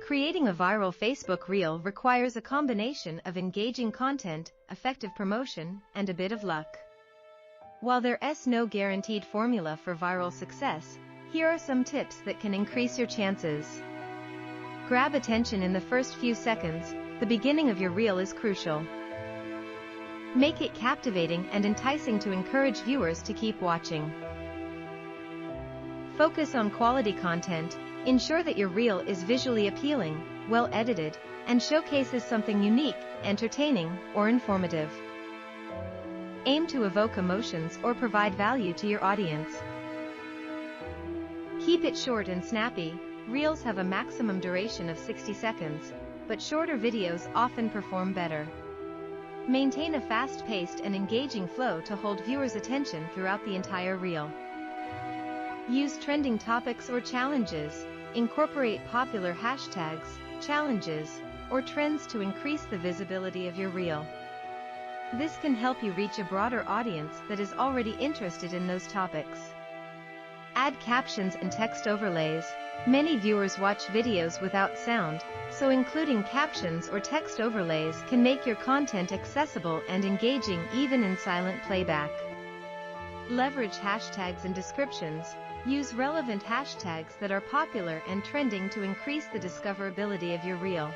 Creating a viral Facebook reel requires a combination of engaging content, effective promotion, and a bit of luck. While there's no guaranteed formula for viral success, here are some tips that can increase your chances. Grab attention in the first few seconds. The beginning of your reel is crucial. Make it captivating and enticing to encourage viewers to keep watching. Focus on quality content. Ensure that your reel is visually appealing, well edited, and showcases something unique, entertaining, or informative. Aim to evoke emotions or provide value to your audience. Keep it short and snappy. Reels have a maximum duration of 60 seconds, but shorter videos often perform better. Maintain a fast-paced and engaging flow to hold viewers' attention throughout the entire reel. Use trending topics or challenges. Incorporate popular hashtags, challenges, or trends to increase the visibility of your reel. This can help you reach a broader audience that is already interested in those topics. Add captions and text overlays. Many viewers watch videos without sound, so including captions or text overlays can make your content accessible and engaging even in silent playback. Leverage hashtags and descriptions. Use relevant hashtags that are popular and trending to increase the discoverability of your reel.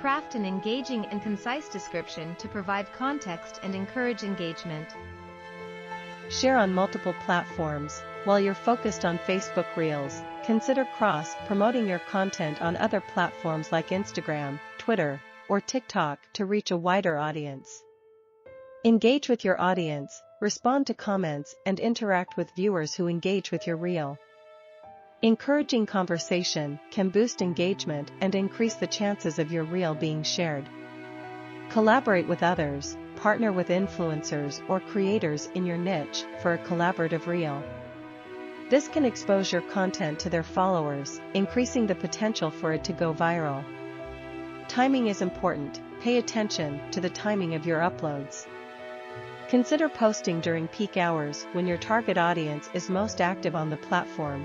Craft an engaging and concise description to provide context and encourage engagement. Share on multiple platforms. While you're focused on Facebook Reels, consider cross-promoting your content on other platforms like Instagram, Twitter, or TikTok to reach a wider audience. Engage with your audience, respond to comments, and interact with viewers who engage with your reel. Encouraging conversation can boost engagement and increase the chances of your reel being shared. Collaborate with others, partner with influencers or creators in your niche for a collaborative reel. This can expose your content to their followers, increasing the potential for it to go viral. Timing is important. Pay attention to the timing of your uploads. Consider posting during peak hours when your target audience is most active on the platform.